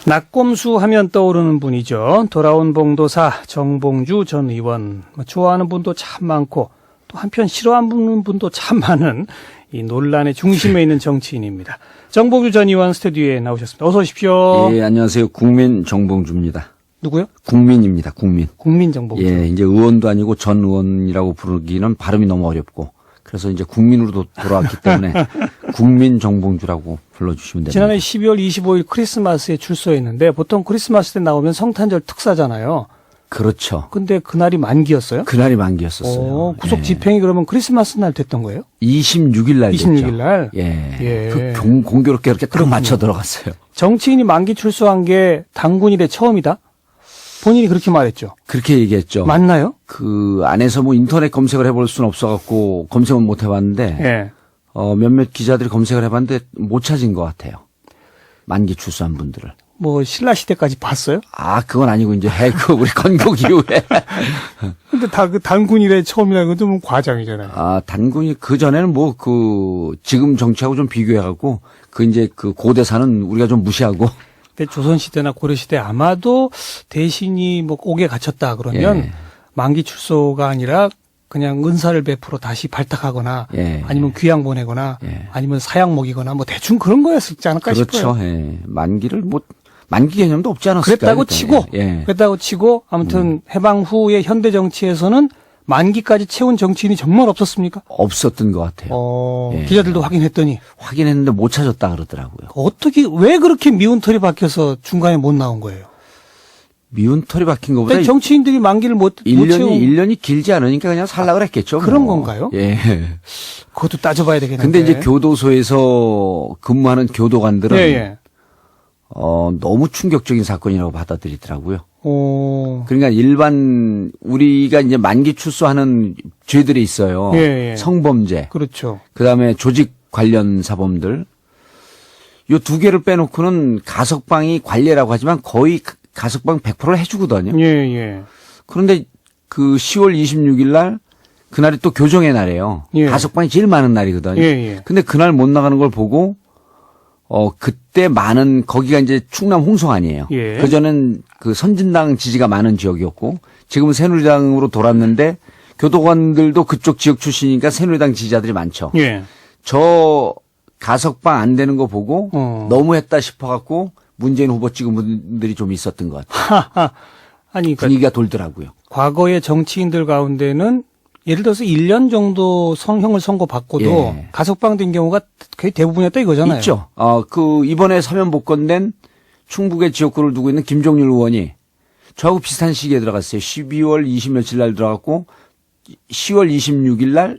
낙검수 하면 떠오르는 분이죠. 돌아온 봉도사 정봉주 전 의원. 좋아하는 분도 참 많고 또 한편 싫어하는 분도 참 많은 이 논란의 중심에 있는 정치인입니다. 정봉주 전 의원 스튜디오에 나오셨습니다. 어서 오십시오. 예, 안녕하세요. 국민 정봉주입니다. 누구요? 국민입니다. 국민. 국민 정봉주. 예, 이제 의원도 아니고 전 의원이라고 부르기는 발음이 너무 어렵고 그래서 이제 국민으로 돌아왔기 때문에 국민 정봉주라고 불러주시면 됩니다. 지난해 12월 25일 크리스마스에 출소했는데 보통 크리스마스 때 나오면 성탄절 특사잖아요. 그렇죠. 근데 그날이 만기였어요? 그날이 만기였었어요. 구속 예. 집행이 그러면 크리스마스 날 됐던 거예요? 26일 날 됐죠. 26일 날? 예. 예. 그 공교롭게 이렇게 딱 맞춰 들어갔어요. 정치인이 만기 출소한 게 당군 이래 처음이다? 본인이 그렇게 말했죠. 그렇게 얘기했죠. 맞나요? 그 안에서 뭐 인터넷 검색을 해볼 수는 없어갖고 검색은 못 해봤는데 예. 몇몇 기자들이 검색을 해봤는데 못 찾은 것 같아요. 만기 출소한 분들을. 뭐 신라 시대까지 봤어요? 아, 그건 아니고 이제 해그 우리 건국 이후에. 근데 다 그 당군 이래 처음이라는 건 좀 과장이잖아요. 아, 단군이 그 전에는 뭐 지금 정치하고 좀 비교해갖고 이제 고대사는 우리가 좀 무시하고. 근데 조선 시대나 고려 시대 아마도 대신이 뭐 옥에 갇혔다 그러면 예. 만기 출소가 아니라 그냥 은사를 베풀어 다시 발탁하거나 예. 아니면 귀양 보내거나 예. 아니면 사양 먹이거나 뭐 대충 그런 거였지 않을까 싶어요. 그렇죠. 예. 만기 개념도 없지 않았을까요? 그랬다고 치고, 예. 그랬다고 치고, 아무튼 해방 후의 현대 정치에서는 만기까지 채운 정치인이 정말 없었습니까? 없었던 것 같아요. 예. 기자들도 확인했더니 확인했는데 못 찾았다 그러더라고요. 어떻게 왜 그렇게 미운 털이 박혀서 중간에 못 나온 거예요? 미운 털이 박힌 것보다 아니, 정치인들이 만기를 못 채운 1년이 길지 않으니까 그냥 살락을 했겠죠. 그런 뭐. 건가요? 예. 그것도 따져봐야 되겠는데. 근데 이제 교도소에서 근무하는 교도관들은 예. 너무 충격적인 사건이라고 받아들이더라고요. 오. 그러니까 일반 우리가 이제 만기 출소하는 죄들이 있어요. 예. 성범죄, 그렇죠. 그다음에 조직 관련 사범들. 요 두 개를 빼놓고는 가석방이 관례라고 하지만 거의 가석방 100%를 해주거든요. 예. 그런데 그 10월 26일 날 그날이 또 교정의 날이에요. 예. 가석방이 제일 많은 날이거든요. 예. 근데 그날 못 나가는 걸 보고 그때 거기가 이제 충남 홍성 아니에요. 예. 그전엔 그 선진당 지지가 많은 지역이었고 지금은 새누리당으로 돌았는데 교도관들도 그쪽 지역 출신이니까 새누리당 지지자들이 많죠. 예. 저 가석방 안 되는 거 보고 너무했다 싶어갖고 문재인 후보 찍은 분들이 좀 있었던 것 같아요. 아니, 그러니까 분위기가 돌더라고요. 과거의 정치인들 가운데는 예를 들어서 1년 정도 형을 선고받고도 예. 가석방된 경우가 거의 대부분이었다 이거잖아요. 있죠. 이번에 사면 복권된 충북의 지역구를 두고 있는 김종률 의원이 저하고 비슷한 시기에 들어갔어요. 12월 20 며칠 날 들어갔고 10월 26일 날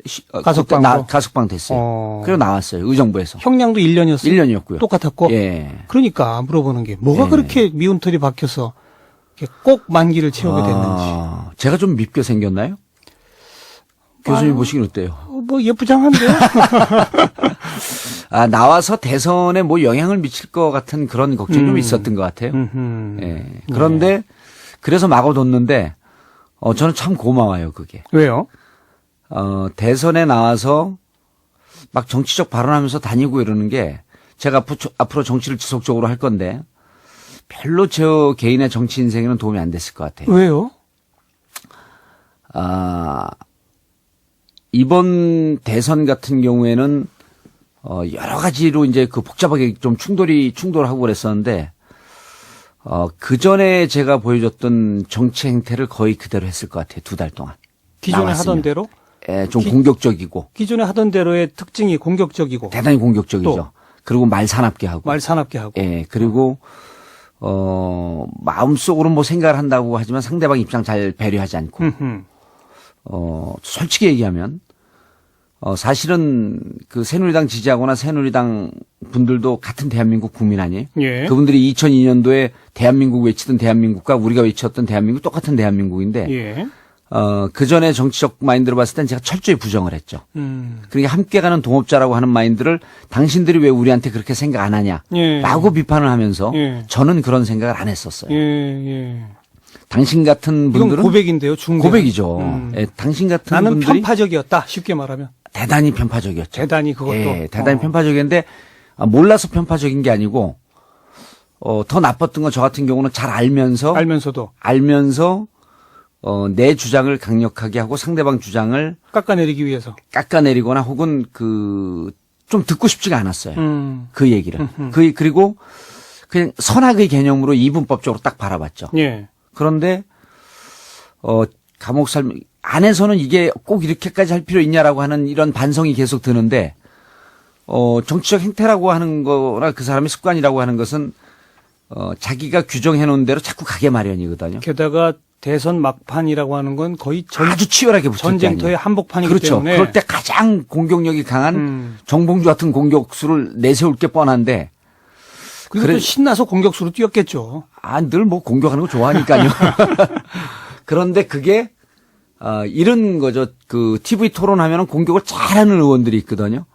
가석방 됐어요. 그리고 나왔어요. 의정부에서. 형량도 1년이었어요. 1년이었고요. 똑같았고. 예. 그러니까 물어보는 게 뭐가 그렇게 미운 털이 박혀서 이렇게 꼭 만기를 채우게 됐는지. 제가 좀 밉게 생겼나요? 교수님 보시기는 어때요? 뭐 예쁘장한데요. 나와서 대선에 뭐 영향을 미칠 것 같은 그런 걱정이 좀 있었던 것 같아요. 예. 그런데 그래서 막아뒀는데 저는 참 고마워요, 그게. 왜요? 대선에 나와서 막 정치적 발언하면서 다니고 이러는 게 제가 앞으로 정치를 지속적으로 할 건데 별로 저 개인의 정치 인생에는 도움이 안 됐을 것 같아요. 왜요? 이번 대선 같은 경우에는 여러 가지로 이제 복잡하게 좀 충돌하고 그랬었는데 그 전에 제가 보여줬던 정치 행태를 거의 그대로 했을 것 같아요. 2달 동안. 기존에 나왔으면. 하던 대로? 예, 좀 공격적이고. 기존에 하던 대로의 특징이 공격적이고. 대단히 공격적이죠. 또. 그리고 말 사납게 하고. 말 사납게 하고. 예, 그리고 마음속으로 뭐 생각을 한다고 하지만 상대방 입장 잘 배려하지 않고. 솔직히 얘기하면 사실은 그 새누리당 지지하거나 새누리당 분들도 같은 대한민국 국민 아니에요? 예. 그분들이 2002년도에 대한민국 외치던 대한민국과 우리가 외쳤던 대한민국 똑같은 대한민국인데 예. 그 전에 정치적 마인드로 봤을 땐 제가 철저히 부정을 했죠. 그러니까 함께 가는 동업자라고 하는 마인드를 당신들이 왜 우리한테 그렇게 생각 안 하냐? 예. 라고 비판을 하면서 예. 저는 그런 생각을 안 했었어요. 예. 당신 같은 이건 분들은 고백인데요, 중대. 고백이죠. 예, 당신 같은 나는 분들이 편파적이었다, 쉽게 말하면. 대단히 편파적이었죠. 대단히 그것도. 예, 대단히 편파적이었는데 몰라서 편파적인 게 아니고 더 나빴던 건 저 같은 경우는 잘 알면서도 알면서 내 주장을 강력하게 하고 상대방 주장을 깎아내리기 위해서. 깎아내리거나 혹은 좀 듣고 싶지가 않았어요. 그 얘기를. 그리고 그냥 선악의 개념으로 이분법적으로 딱 바라봤죠. 예. 그런데 감옥 삶 안에서는 이게 꼭 이렇게까지 할 필요 있냐라고 하는 이런 반성이 계속 드는데 정치적 행태라고 하는 거나 그 사람의 습관이라고 하는 것은 자기가 규정해 놓은 대로 자꾸 가게 마련이거든요. 게다가 대선 막판이라고 하는 건 거의 아주 치열하게 붙을 때 전쟁터의 한복판이기 그렇죠. 때문에. 그럴 때 가장 공격력이 강한 정봉주 같은 공격수를 내세울 게 뻔한데 그리고 또 신나서 공격수로 뛰었겠죠. 늘 뭐 공격하는 거 좋아하니까요. 그런데 그게 이런 거죠. 그 TV 토론하면은 공격을 잘하는 의원들이 있거든요.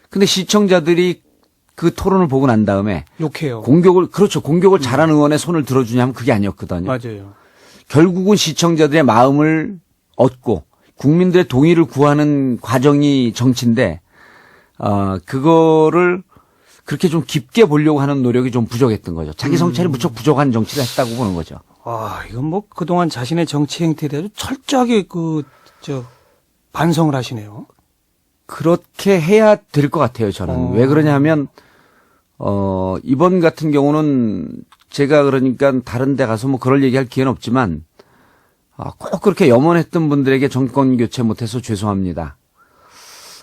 근데 시청자들이 그 토론을 보고 난 다음에 욕해요. 공격을 잘하는 의원의 손을 들어주냐 하면 그게 아니었거든요. 맞아요. 결국은 시청자들의 마음을 얻고 국민들의 동의를 구하는 과정이 정치인데 그거를 그렇게 좀 깊게 보려고 하는 노력이 좀 부족했던 거죠. 자기 성찰이 무척 부족한 정치를 했다고 보는 거죠. 이건 뭐 그동안 자신의 정치 행태에 대해서 철저하게 반성을 하시네요. 그렇게 해야 될 것 같아요, 저는. 왜 그러냐 하면, 이번 같은 경우는 제가 그러니까 다른 데 가서 뭐 그럴 얘기 할 기회는 없지만, 꼭 그렇게 염원했던 분들에게 정권 교체 못해서 죄송합니다.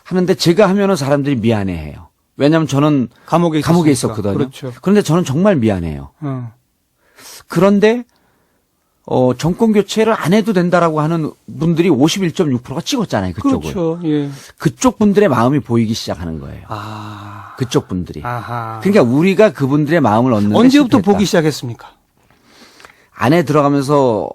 하는데 제가 하면은 사람들이 미안해 해요. 왜냐하면 저는 감옥에 있었거든요. 그렇죠. 그런데 저는 정말 미안해요. 그런데 정권 교체를 안 해도 된다라고 하는 분들이 51.6%가 찍었잖아요, 그쪽을. 그렇죠. 예. 그쪽 분들의 마음이 보이기 시작하는 거예요. 그쪽 분들이. 그러니까 우리가 그분들의 마음을 얻는 언제부터 보기 시작했습니까? 안에 들어가면서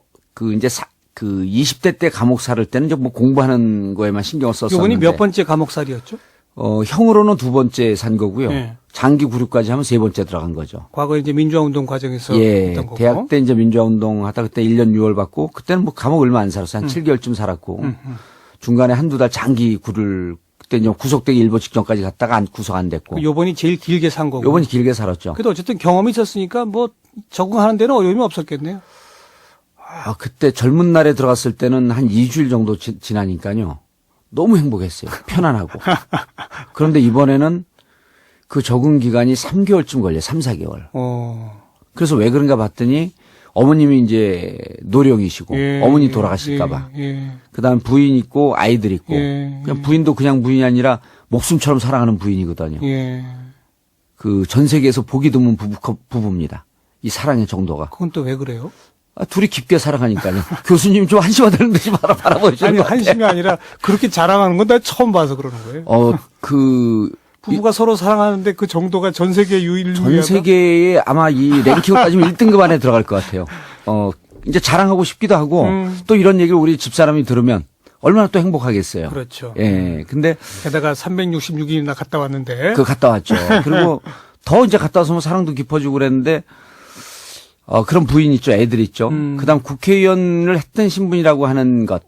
이제 20대 때 감옥 살을 때는 이제 뭐 공부하는 거에만 신경을 썼었는데. 이번이 몇 번째 감옥살이었죠? 형으로는 2번째 산 거고요. 예. 장기 구류까지 하면 3번째 들어간 거죠. 과거 이제 민주화 운동 과정에서 했던 거고. 대학 때 이제 민주화 운동 하다 그때 1년 6월 받고 그때는 뭐 감옥 얼마 안 살았어요. 한 7개월쯤 살았고. 중간에 한두 달 장기 구를 그때 이제 구속되기 일보 직전까지 갔다가 구속 안 됐고. 요번이 제일 길게 산 거고. 요번이 길게 살았죠. 그래도 어쨌든 경험이 있었으니까 뭐 적응하는 데는 어려움이 없었겠네요. 그때 젊은 날에 들어갔을 때는 한 2주일 정도 지나니까요. 너무 행복했어요. 편안하고. 그런데 이번에는 그 적응 기간이 3개월쯤 걸려요. 3, 4개월. 그래서 왜 그런가 봤더니 어머님이 이제 노령이시고 어머니 돌아가실까 봐. 그다음 부인 있고 아이들 있고. 그냥 부인도 그냥 부인이 아니라 목숨처럼 사랑하는 부인이거든요. 그 전 세계에서 보기 드문 부부입니다. 이 사랑의 정도가. 그건 또 왜 그래요? 둘이 깊게 사랑하니까요. 교수님 좀 한심하다는 듯이 바라보시는 아니, 것 같아요. 한심이 아니라 그렇게 자랑하는 건 나 처음 봐서 그러는 거예요. 부부가 서로 사랑하는데 그 정도가 전 세계 유일무이하다. 전 세계에 아마 이 랭킹을 따지면 1등급 안에 들어갈 것 같아요. 이제 자랑하고 싶기도 하고 또 이런 얘기를 우리 집사람이 들으면 얼마나 또 행복하겠어요. 그렇죠. 예. 근데 게다가 366일이나 갔다 왔는데. 갔다 왔죠. 그리고 더 이제 갔다 와서 사랑도 깊어지고 그랬는데 그런 부인 있죠. 애들 있죠. 그다음 국회의원을 했던 신분이라고 하는 것.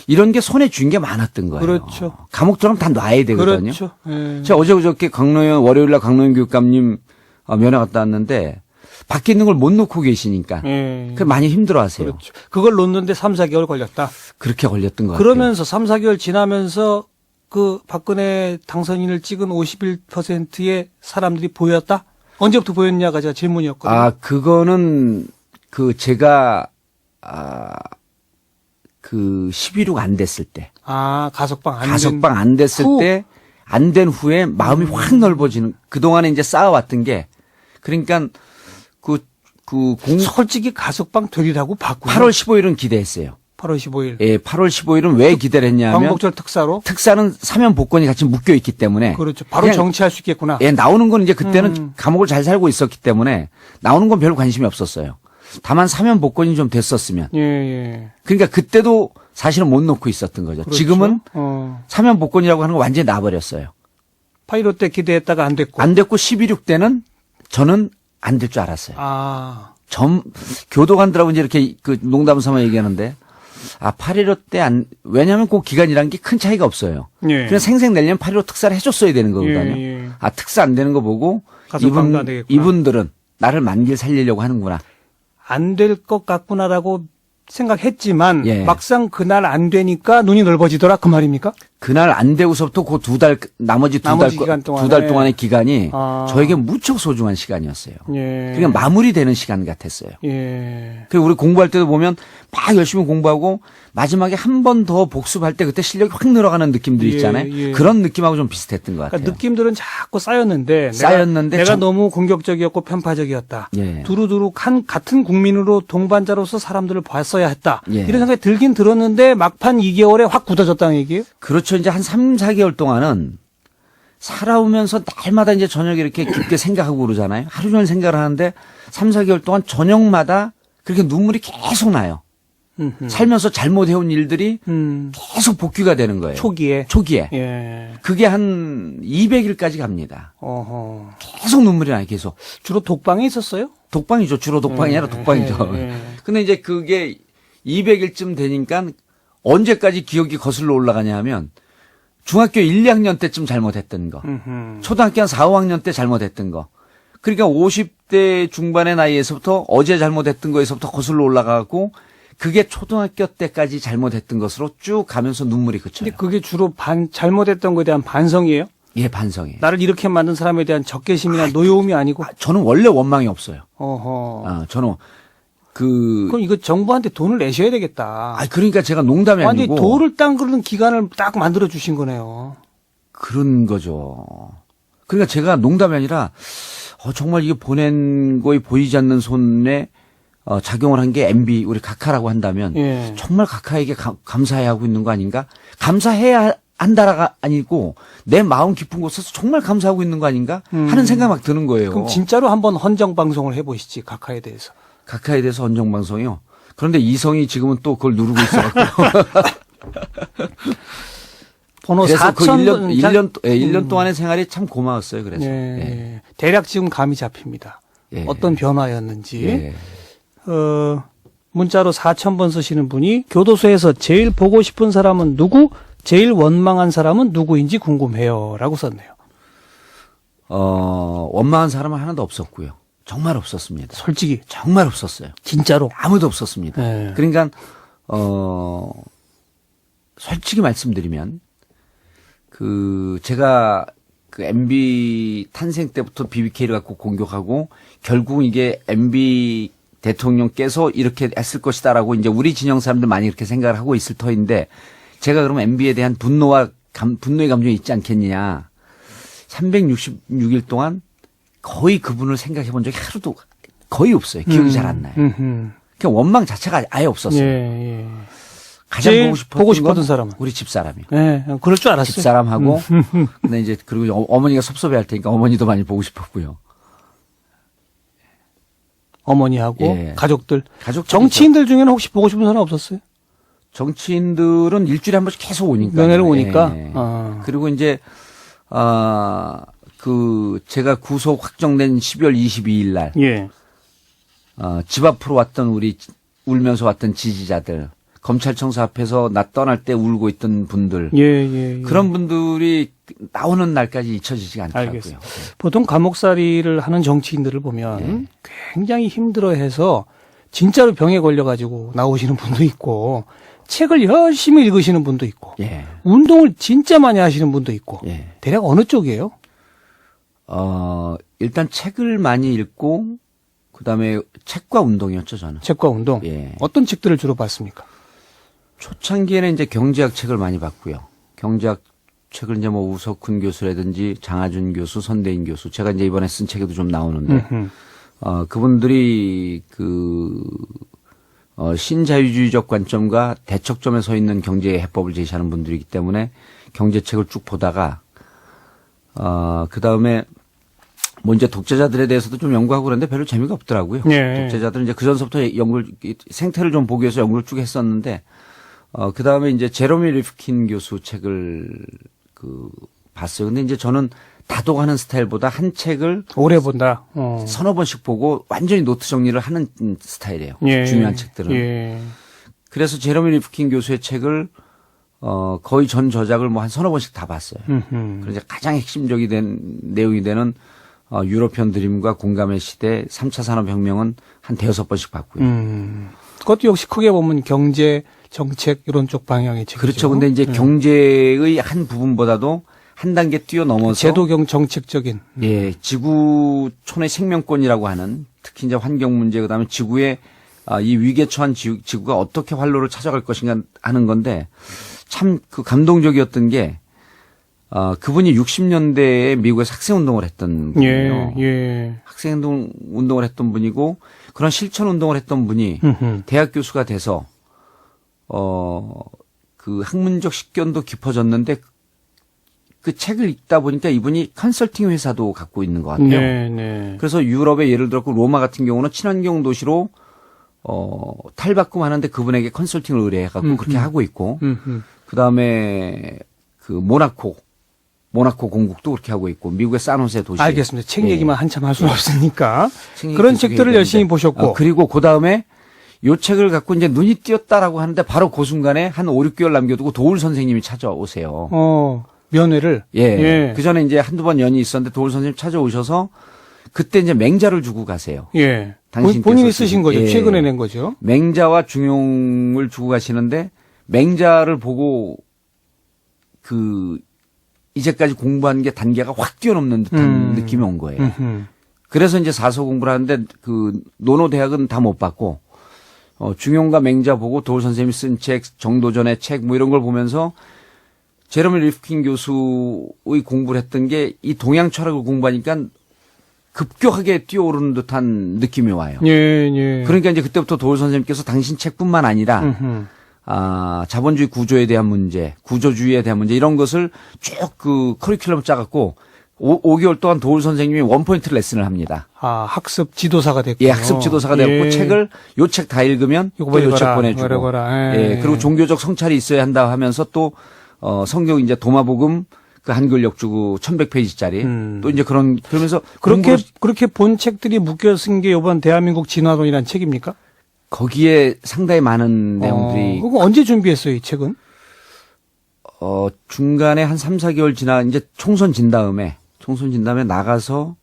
이런 게 손에 쥔 게 많았던 거예요. 그렇죠. 감옥 들어가면 다 놔야 되거든요. 그렇죠. 예. 제가 어제 그저께 월요일 날 강노현 교육감님 면회 갔다 왔는데 밖에 있는 걸 못 놓고 계시니까 그 많이 힘들어 하세요. 그렇죠. 그걸 놓는데 3, 4개월 걸렸다. 그렇게 걸렸던 것 같아요. 그러면서 3, 4개월 지나면서 그 박근혜 당선인을 찍은 51%의 사람들이 보였다? 언제부터 보였냐가 제가 질문이었거든요. 그거는 제가 11.6 안 됐을 때. 가석방 안 됐을 때, 안 된 후에 마음이 확 넓어지는, 그동안에 이제 쌓아왔던 게, 그러니까, 솔직히 가석방 되리라고 봤고요. 8월 15일은 기대했어요. 8월 15일. 예, 8월 15일은 왜 기대를 했냐면. 광복절 특사로? 특사는 사면 복권이 같이 묶여 있기 때문에. 그렇죠. 바로 정치할 수 있겠구나. 예, 나오는 건 이제 그때는 감옥을 잘 살고 있었기 때문에 나오는 건 별 관심이 없었어요. 다만 사면 복권이 좀 됐었으면. 예. 그러니까 그때도 사실은 못 놓고 있었던 거죠. 그렇죠. 지금은 사면 복권이라고 하는 거 완전히 놔버렸어요. 8.15 때 기대했다가 안 됐고. 안 됐고 11.6 때는 저는 안 될 줄 알았어요. 교도관들하고 이제 이렇게 농담 삼아 얘기하는데 8.15 때 왜냐하면 그 기간이라는 게 큰 차이가 없어요. 예. 그냥 생생 내려면 8.15 특사를 해줬어야 되는 거거든요. 예. 특사 안 되는 거 보고 가석방도 안 되겠구나. 이분들은 나를 만길 살리려고 하는구나. 안 될 것 같구나라고 생각했지만 예. 막상 그날 안 되니까 눈이 넓어지더라 그 말입니까? 그날 안 되고서부터 그 나머지 나머지 기간 동안에. 두 달 동안의 기간이 아. 저에게 무척 소중한 시간이었어요. 예. 그냥 마무리되는 시간 같았어요. 예. 그리고 우리 공부할 때도 보면 막 열심히 공부하고 마지막에 한 번 더 복습할 때 그때 실력이 확 늘어가는 느낌들 예, 있잖아요. 예. 그런 느낌하고 좀 비슷했던 것 같아요. 그러니까 느낌들은 자꾸 쌓였는데 내가 정- 너무 공격적이었고 편파적이었다. 예. 두루두루 같은 국민으로 동반자로서 사람들을 봤어야 했다. 예. 이런 생각이 들긴 들었는데 막판 2개월에 확 굳어졌다는 얘기예요? 그렇죠. 이제 한 3, 4개월 동안은 살아오면서 날마다 이제 저녁에 이렇게 깊게 생각하고 그러잖아요. 하루 종일 생각을 하는데 3, 4개월 동안 저녁마다 그렇게 눈물이 계속 나요. 살면서 잘못해온 일들이 계속 복귀가 되는 거예요. 초기에. 예. 그게 한 200일까지 갑니다. 어허. 계속 눈물이 나요. 계속. 주로 독방에 있었어요? 독방이죠. 주로 독방이 아니라 독방이죠. 예. 근데 이제 그게 200일쯤 되니까 언제까지 기억이 거슬러 올라가냐 하면 중학교 1, 2학년 때쯤 잘못했던 거. 초등학교 한 4, 5학년 때 잘못했던 거. 그러니까 50대 중반의 나이에서부터 어제 잘못했던 거에서부터 거슬러 올라가고 그게 초등학교 때까지 잘못했던 것으로 쭉 가면서 눈물이 그쳐요. 근데 그게 주로 잘못했던 거에 대한 반성이에요? 예, 반성이에요. 나를 이렇게 만든 사람에 대한 적개심이나 노여움이 아니고? 저는 원래 원망이 없어요. 어허. 저는 그럼 이거 정부한테 돈을 내셔야 되겠다. 그러니까 제가 농담이 아니, 아니고 돌을 딴 그런 기간을 딱 만들어 주신 거네요. 그런 거죠. 그러니까 제가 농담이 아니라 정말 이게 보낸 거에 보이지 않는 손에 작용을 한 게 MB 우리 각하라고 한다면 예. 정말 각하에게 감사해야 하고 있는 거 아닌가? 감사해야 한다라가 아니고 내 마음 깊은 곳에서 정말 감사하고 있는 거 아닌가 하는 생각 막 드는 거예요. 그럼 진짜로 한번 헌정 방송을 해보시지 각하에 대해서. 각하에 대해서 헌정 방송이요. 그런데 이성이 지금은 또 그걸 누르고 있어갖고 번호 그래서 그 4000번 1년 동안의 생활이 참 고마웠어요. 그래서 예. 대략 지금 감이 잡힙니다. 예. 어떤 변화였는지. 예. 문자로 4000번 쓰시는 분이 교도소에서 제일 보고 싶은 사람은 누구? 제일 원망한 사람은 누구인지 궁금해요. 라고 썼네요. 원망한 사람은 하나도 없었고요. 정말 없었습니다. 솔직히. 정말 없었어요. 진짜로. 아무도 없었습니다. 네. 그러니까 솔직히 말씀드리면 제가 그 MB 탄생 때부터 BBK를 갖고 공격하고 결국 이게 MB 대통령께서 이렇게 했을 것이다라고 이제 우리 진영 사람들 많이 이렇게 생각을 하고 있을 터인데 제가 그러면 MB에 대한 분노의 감정이 있지 않겠느냐. 366일 동안 거의 그분을 생각해 본 적이 하루도 거의 없어요. 기억이 잘 안 나요. 그냥 원망 자체가 아예 없었어요. 예. 가장 제일 보고 싶었던 건 사람은? 우리 집사람이요. 예. 그럴 줄 알았어요. 집사람하고 근데 이제 그리고 어머니가 섭섭해 할 테니까 어머니도 많이 보고 싶었고요. 어머니하고 예. 가족들. 가족 정치인들 중에는 혹시 보고 싶은 사람 없었어요? 정치인들은 일주일에 한 번씩 계속 오니까. 면회를 오니까. 예. 아. 그리고 이제 제가 구속 확정된 12월 22일 날 예. 집 앞으로 왔던 울면서 왔던 지지자들, 검찰청사 앞에서 나 떠날 때 울고 있던 분들, 예. 그런 분들이 나오는 날까지 잊혀지지가 않더라고요. 알겠어요. 보통 감옥살이를 하는 정치인들을 보면 굉장히 힘들어해서 진짜로 병에 걸려가지고 나오시는 분도 있고 책을 열심히 읽으시는 분도 있고 예. 운동을 진짜 많이 하시는 분도 있고 예. 대략 어느 쪽이에요? 일단 책을 많이 읽고 그다음에 책과 운동이었죠, 저는. 책과 운동. 예. 어떤 책들을 주로 봤습니까? 초창기에는 이제 경제학 책을 많이 봤고요. 경제학 책을 이제 뭐 우석훈 교수라든지 장하준 교수, 선대인 교수, 제가 이제 이번에 쓴 책에도 좀 나오는데, 그분들이 신자유주의적 관점과 대척점에 서 있는 경제 해법을 제시하는 분들이기 때문에 경제책을 쭉 보다가, 그 다음에 뭐 이제 독재자들에 대해서도 좀 연구하고 그랬는데 별로 재미가 없더라고요. 예. 독재자들은 이제 그 전서부터 생태를 좀 보기 위해서 연구를 쭉 했었는데, 그 다음에 이제 제로미 리프킨 교수 책을 봤어요. 근데 이제 저는 다독하는 스타일보다 한 책을 오래 본다. 서너 번씩 보고 완전히 노트 정리를 하는 스타일이에요. 예. 중요한 책들은. 예. 그래서 제로미 리프킨 교수의 책을 거의 전 저작을 뭐 한 서너 번씩 다 봤어요. 그래서 가장 핵심적이 된 내용이 되는 유러피언 드림과 공감의 시대, 3차 산업혁명은 한 대여섯 번씩 봤고요. 그것도 역시 크게 보면 경제, 정책 이런 쪽 방향의 책이죠. 그렇죠. 근데 이제 경제의 한 부분보다도 한 단계 뛰어넘어서 제도경 정책적인. 예, 지구촌의 생명권이라고 하는 특히 이제 환경 문제 그다음에 지구의 이 위기에 처한 지구가 어떻게 활로를 찾아갈 것인가 하는 건데 참 그 감동적이었던 게 그분이 60년대에 미국에서 학생운동을 했던 분이에요. 예. 학생운동을 했던 분이고 그런 실천운동을 했던 분이 대학 교수가 돼서 그 학문적 식견도 깊어졌는데 그 책을 읽다 보니까 이분이 컨설팅 회사도 갖고 있는 것 같아요. 네. 그래서 유럽의 예를 들어 로마 같은 경우는 친환경 도시로 탈바꿈하는데 그분에게 컨설팅을 의뢰해갖고 그렇게 하고 있고 그 다음에 그 모나코 공국도 그렇게 하고 있고 미국의 산호세 도시. 알겠습니다. 책 예. 얘기만 한참 할 수는 없으니까 책 그런 얘기 책들을 계속 열심히 얘기했는데. 보셨고 그리고 그 다음에 요 책을 갖고 이제 눈이 띄었다라고 하는데 바로 그 순간에 한 5, 6개월 남겨두고 도울 선생님이 찾아오세요. 면회를 예. 그 전에 이제 한두 번 연이 있었는데 도울 선생님 찾아오셔서 그때 이제 맹자를 주고 가세요. 예. 당신께서 본인이 쓰신 거죠. 예. 최근에 낸 거죠. 맹자와 중용을 주고 가시는데 맹자를 보고 그 이제까지 공부한 게 단계가 확 뛰어넘는 듯한 느낌이 온 거예요. 그래서 이제 사서 공부를 하는데 그 노노 대학은 다 못 받고 중용과 맹자 보고 도울 선생님이 쓴 책, 정도전의 책 뭐 이런 걸 보면서 제러미 리프킨 교수의 공부를 했던 게 이 동양 철학을 공부하니까 급격하게 뛰어오르는 듯한 느낌이 와요. 예. 그러니까 이제 그때부터 도울 선생님께서 당신 책뿐만 아니라 자본주의 구조에 대한 문제, 구조주의에 대한 문제 이런 것을 쭉 그 커리큘럼을 짜갖고 5개월 동안 도울 선생님이 원포인트 레슨을 합니다. 학습 지도사가 됐고. 예, 학습 지도사가 되었고 책을 요 책 다 읽으면 또 요 책 보내주고. 예, 그리고 종교적 성찰이 있어야 한다 하면서 또 성경 이제 도마복음 그 한글 역주구 1100페이지짜리 또 이제 그러면서 그렇게 본 책들이 묶여 쓴 게 이번 대한민국 진화론이라는 책입니까? 거기에 상당히 많은 내용들이 그거 언제 준비했어요, 이 책은? 중간에 한 3, 4개월 지나 이제 총선 진 다음에 나가서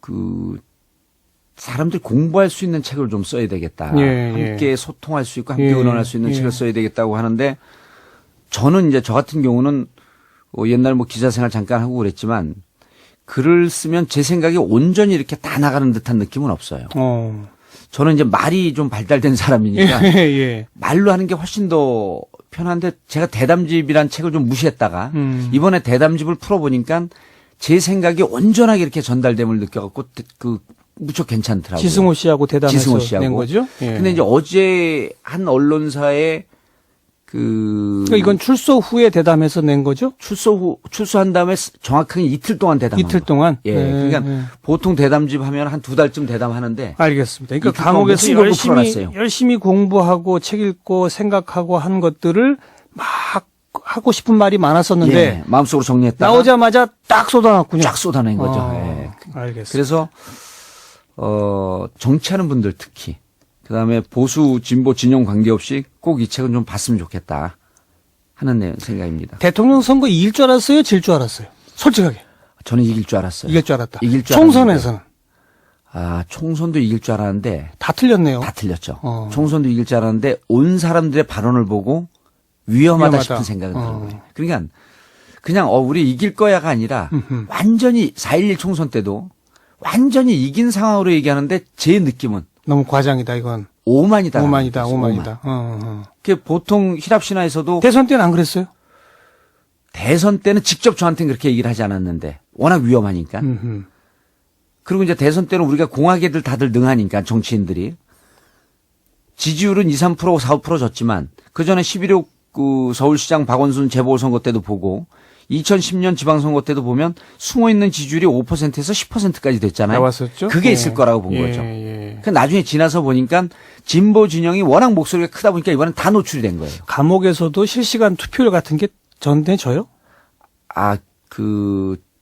그 사람들이 공부할 수 있는 책을 좀 써야 되겠다. 함께 소통할 수 있고 함께 의논할 수 있는 책을 써야 되겠다고 하는데 저는 이제 저 같은 경우는 옛날 뭐 기자 생활 잠깐 하고 그랬지만 글을 쓰면 제 생각이 온전히 이렇게 다 나가는 듯한 느낌은 없어요. 저는 이제 말이 좀 발달된 사람이니까 말로 하는 게 훨씬 더 편한데 제가 대담집이란 책을 좀 무시했다가 이번에 대담집을 풀어보니까 제 생각이 온전하게 이렇게 전달됨을 느껴갖고 그 무척 괜찮더라고요. 지승호 씨하고 대담해서 낸 거죠? 근데 이제 어제 한 언론사에 그러니까 이건 출소 후에 대담해서 낸 거죠? 출소한 다음에 정확하게 이틀 동안 대담한 이틀 동안? 예. 그러니까 보통 대담집 하면 한 2달쯤 대담하는데. 알겠습니다. 그러니까 감옥에서 열심히 공부하고 책 읽고 생각하고 한 것들을 막 하고 싶은 말이 많았었는데. 예. 마음속으로 정리했다가. 나오자마자 딱 쏟아놨군요. 쫙 쏟아낸 거죠. 예. 알겠습니다. 그래서, 정치하는 분들 특히. 그 다음에 보수, 진보, 진영 관계없이 꼭 이 책은 좀 봤으면 좋겠다 하는 생각입니다. 대통령 선거 이길 줄 알았어요? 질 줄 알았어요? 솔직하게. 저는 이길 줄 알았어요. 이길 줄 알았다. 이길 줄 총선에서는? 총선도 이길 줄 알았는데. 다 틀렸네요. 다 틀렸죠. 총선도 이길 줄 알았는데 온 사람들의 발언을 보고 위험하다 싶은 생각은 들어요. 그러니까 그냥 우리 이길 거야가 아니라 완전히 4.11 총선 때도 완전히 이긴 상황으로 얘기하는데 제 느낌은 너무 과장이다 이건. 오만이다. 그 보통 힐합 신화에서도 대선 때는 안 그랬어요? 대선 때는 직접 저한테는 그렇게 얘기를 하지 않았는데 워낙 위험하니까. 그리고 이제 대선 때는 우리가 공학애들 다들 능하니까 정치인들이 지지율은 2, 3%, 4, 5% 졌지만 그 전에 11.6 그 서울시장 박원순 재보궐선거 때도 보고 2010년 지방선거 때도 보면 숨어있는 지지율이 5%에서 10%까지 됐잖아요. 나왔었죠? 그게 있을 거라고 본 거죠. 그 나중에 지나서 보니까 진보 진영이 워낙 목소리가 크다 보니까 이번엔 다 노출이 된 거예요. 감옥에서도 실시간 투표율 같은 게 전해져요?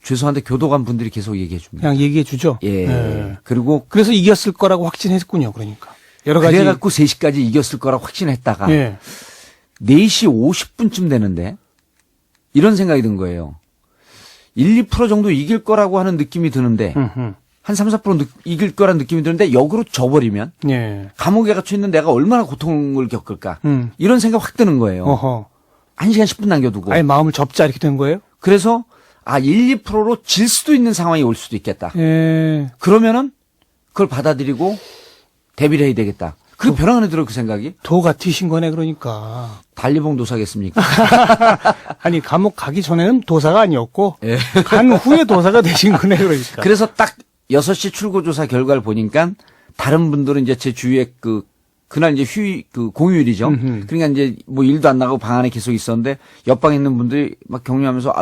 죄송한데 교도관 분들이 계속 얘기해 줍니다. 그냥 얘기해 주죠? 예. 그리고 그래서 이겼을 거라고 확신했군요. 그러니까. 여러 가지. 그래갖고 3시까지 이겼을 거라고 확신했다가 4시 50분쯤 되는데 이런 생각이 든 거예요. 1, 2% 정도 이길 거라고 하는 느낌이 드는데 음흠. 한 3, 4% 이길 거라는 느낌이 드는데 역으로 져버리면 예. 감옥에 갇혀 있는 내가 얼마나 고통을 겪을까 이런 생각 확 드는 거예요. 어허. 1시간 10분 남겨두고. 아예 마음을 접자 이렇게 된 거예요? 그래서 1, 2%로 질 수도 있는 상황이 올 수도 있겠다. 예. 그러면은 그걸 받아들이고 대비를 해야 되겠다. 그 벼랑 안에 들어 그 생각이. 도가 튀신 거네 그러니까. 달리봉 도사겠습니까? 아니 감옥 가기 전에는 도사가 아니었고 예. 간 후에 도사가 되신 거네 그러니까. 그래서 딱 6시 출구조사 결과를 보니까 다른 분들은 이제 제 주위에 그날 이제 공휴일이죠. 그러니까 이제 뭐 일도 안 나가고 방 안에 계속 있었는데 옆방에 있는 분들이 막 격려하면서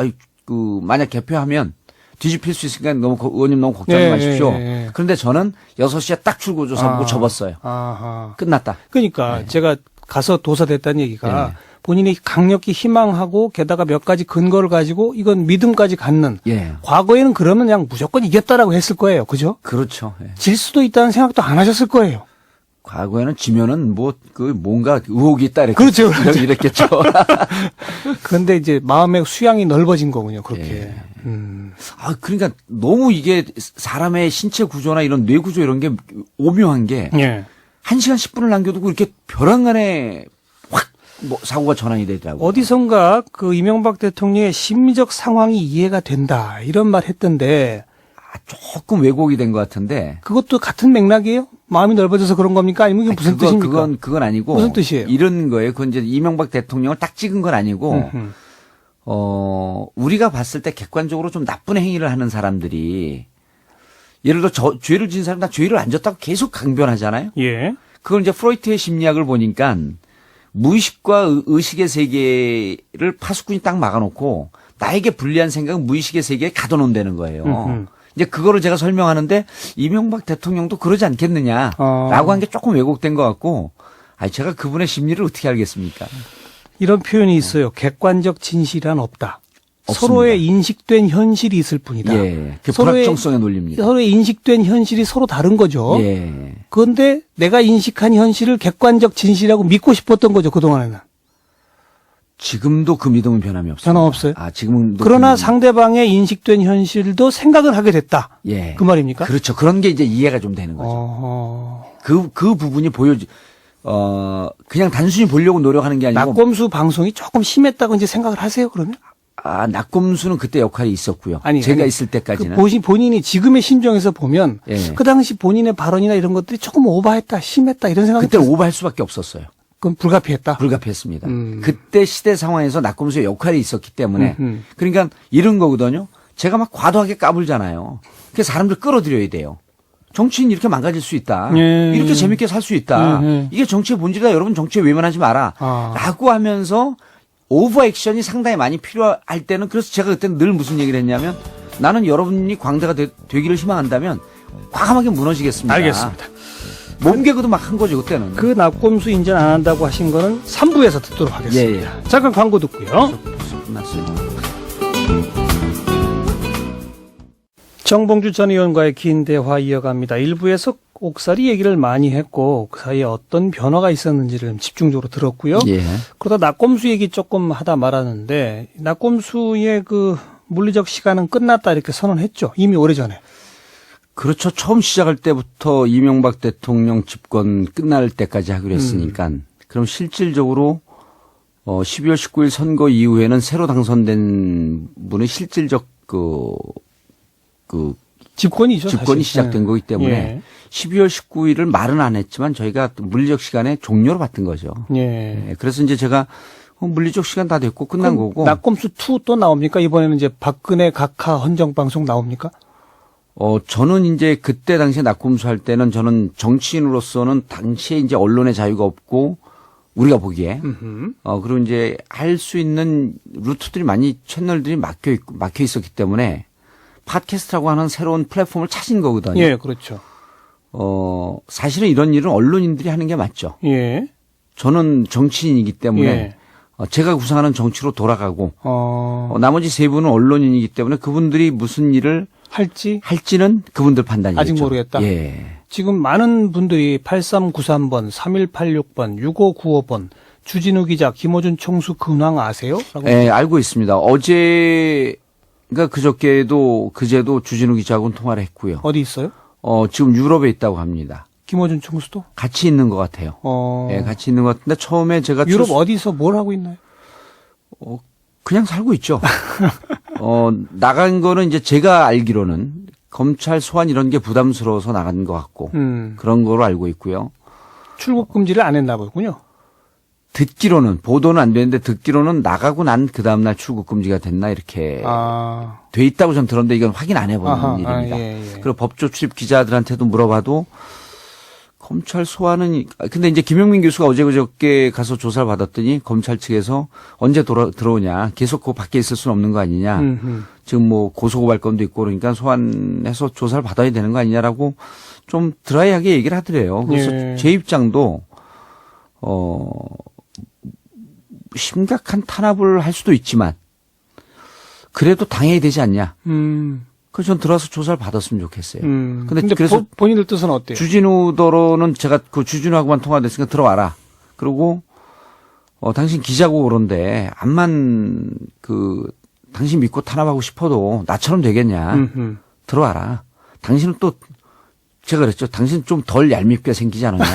만약 개표하면 뒤집힐 수 있으니까 의원님 너무 걱정하지 마십시오. 예. 그런데 저는 6시에 딱 출구조사 보고 접었어요. 아하. 끝났다. 그러니까 제가 가서 도사 됐다는 얘기가 네. 본인이 강력히 희망하고 게다가 몇 가지 근거를 가지고 이건 믿음까지 갖는 예. 과거에는 그러면 그냥 무조건 이겼다라고 했을 거예요. 그죠? 그렇죠. 예. 질 수도 있다는 생각도 안 하셨을 거예요. 과거에는 지면은 뭔가 의혹이 있다 이렇게 그렇죠. 이랬겠죠. 그런데 이제 마음의 수양이 넓어진 거군요. 그렇게. 예. 그러니까 너무 이게 사람의 신체 구조나 이런 뇌 구조 이런 게 오묘한 게 예. 1시간 10분을 남겨두고 이렇게 벼랑 안에 확 사고가 전환이 되더라고요. 어디선가 그 이명박 대통령의 심리적 상황이 이해가 된다 이런 말 했던데 조금 왜곡이 된 것 같은데. 그것도 같은 맥락이에요? 마음이 넓어져서 그런 겁니까? 아니면 이게 무슨 뜻입니까? 그건 아니고. 무슨 뜻이에요? 이런 거예요. 그건 이제 이명박 대통령을 딱 찍은 건 아니고. 우리가 봤을 때 객관적으로 좀 나쁜 행위를 하는 사람들이 예를 들어 죄를 지은 사람 다 죄를 안 졌다고 계속 강변하잖아요. 예. 그걸 이제 프로이트의 심리학을 보니까 무의식과 의식의 세계를 파수꾼이 딱 막아놓고 나에게 불리한 생각은 무의식의 세계에 가둬놓는다는 거예요. 이제 그거를 제가 설명하는데 이명박 대통령도 그러지 않겠느냐라고 한 게 조금 왜곡된 것 같고, 제가 그분의 심리를 어떻게 알겠습니까? 이런 표현이 있어요. 객관적 진실은 없다. 없습니다. 서로의 인식된 현실이 있을 뿐이다. 예, 그 불확정성의 논리입니다. 서로의 인식된 현실이 서로 다른 거죠. 예. 그런데 내가 인식한 현실을 객관적 진실이라고 믿고 싶었던 거죠. 그동안에는. 지금도 그 믿음은 변함이 없어요. 변함 없어요. 지금도. 그러나 상대방의 인식된 현실도 생각을 하게 됐다. 예. 그 말입니까? 그렇죠. 그런 게 이제 이해가 좀 되는 거죠. 그 부분이 그냥 단순히 보려고 노력하는 게 아니고. 낙검수 방송이 조금 심했다고 이제 생각을 하세요, 그러면? 낙검수는 그때 역할이 있었고요. 아니, 제가 있을 때까지는. 본인이 지금의 심정에서 보면 예. 그 당시 본인의 발언이나 이런 것들이 조금 오버했다, 심했다 이런 생각이 그때 오버할 수밖에 없었어요. 그건 불가피했다. 불가피했습니다. 그때 시대 상황에서 낙검수의 역할이 있었기 때문에. 그러니까 이런 거거든요. 제가 막 과도하게 까불잖아요. 그래서 사람들 끌어들여야 돼요. 정치인 이렇게 망가질 수 있다. 예. 이렇게 재밌게 살 수 있다. 이게 정치의 본질이다. 여러분 정치에 외면하지 마라. 라고 하면서 오버 액션이 상당히 많이 필요할 때는, 그래서 제가 그때는 늘 무슨 얘기를 했냐면, 나는 여러분이 광대가 되기를 희망한다면 과감하게 무너지겠습니다. 알겠습니다. 몸개그도 막 한 거죠, 그때는. 그 낙검수 인정 안 한다고 하신 거는 3부에서 듣도록 하겠습니다. 예. 잠깐 광고 듣고요. 벌써 끝났어요. 정봉주 전 의원과의 긴 대화 이어갑니다. 1부에서 옥살이 얘기를 많이 했고 그 사이에 어떤 변화가 있었는지를 집중적으로 들었고요. 예. 그러다 낙검수 얘기 조금 하다 말았는데 낙검수의 그 물리적 시간은 끝났다 이렇게 선언했죠. 이미 오래전에. 그렇죠. 처음 시작할 때부터 이명박 대통령 집권 끝날 때까지 하기로 했으니까. 그럼 실질적으로 12월 19일 선거 이후에는 새로 당선된 분의 실질적 집권이죠. 집권이 사실. 시작된 거기 때문에 예. 12월 19일을 말은 안 했지만 저희가 물리적 시간에 종료를 받은 거죠. 예. 예, 그래서 이제 제가 물리적 시간 다 됐고 끝난 거고. 낙검수 2 또 나옵니까? 이번에는 이제 박근혜 각하 헌정방송 나옵니까? 저는 이제 그때 당시에 낙검수 할 때는 저는 정치인으로서는 당시에 이제 언론의 자유가 없고 우리가 보기에 그리고 이제 할 수 있는 루트들이 많이 채널들이 막혀 있었기 때문에 팟캐스트라고 하는 새로운 플랫폼을 찾은 거거든요. 예, 그렇죠. 사실은 이런 일은 언론인들이 하는 게 맞죠. 예. 저는 정치인이기 때문에 예. 제가 구상하는 정치로 돌아가고 나머지 세 분은 언론인이기 때문에 그분들이 무슨 일을 할지는 그분들 판단이겠죠. 아직 모르겠다. 예. 지금 많은 분들이 8393번, 3186번, 6595번 주진우 기자, 김어준 총수 근황 아세요? 라고. 예, 알고 있습니다. 어제 그러니까 그제도 주진우 기자하고는 통화를 했고요. 어디 있어요? 지금 유럽에 있다고 합니다. 김어준 총수도? 같이 있는 것 같아요. 예, 같이 있는 것 같은데 처음에 제가 유럽 어디서 뭘 하고 있나요? 그냥 살고 있죠. 나간 거는 이제 제가 알기로는 검찰 소환 이런 게 부담스러워서 나간 것 같고 그런 거로 알고 있고요. 출국 금지를 안 했나 보군요. 듣기로는 보도는 안 되는데 듣기로는 나가고 난 그 다음날 출국 금지가 됐나 이렇게 돼 있다고 전 들었는데 이건 확인 안 해본 일입니다. 예. 그리고 법조 출입 기자들한테도 물어봐도 검찰 소환은 근데 이제 김용민 교수가 어제 그저께 가서 조사를 받았더니 검찰 측에서 언제 들어오냐 계속 그 밖에 있을 수는 없는 거 아니냐 지금 뭐 고소고발건도 있고 그러니까 소환해서 조사를 받아야 되는 거 아니냐라고 좀 드라이하게 얘기를 하더래요. 그래서 제 입장도 심각한 탄압을 할 수도 있지만 그래도 당해야 되지 않냐. 그래서 전 들어와서 조사를 받았으면 좋겠어요. 근데 그래서 본인들 뜻은 어때요? 주진우더러는 제가 그 주진우하고만 통화됐으니까 들어와라. 그리고 당신 기자고 그런데 암만 당신 믿고 탄압하고 싶어도 나처럼 되겠냐. 들어와라. 당신은 또 제가 그랬죠. 당신 좀 덜 얄밉게 생기지 않았냐.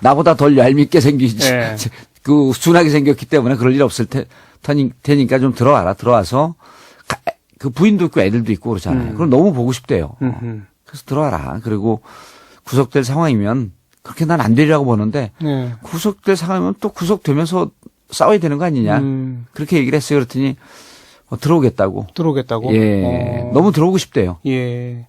나보다 덜 얄밉게 생기지. 네. 순하게 생겼기 때문에 그럴 일 없을 테니까 좀 들어와라. 들어와서 그 부인도 있고 애들도 있고 그러잖아요. 그럼 너무 보고 싶대요. 그래서 들어와라. 그리고 구속될 상황이면 그렇게 난 안 되리라고 보는데 구속될 상황이면 또 구속되면서 싸워야 되는 거 아니냐. 그렇게 얘기를 했어요. 그랬더니 들어오겠다고. 예. 너무 들어오고 싶대요. 예.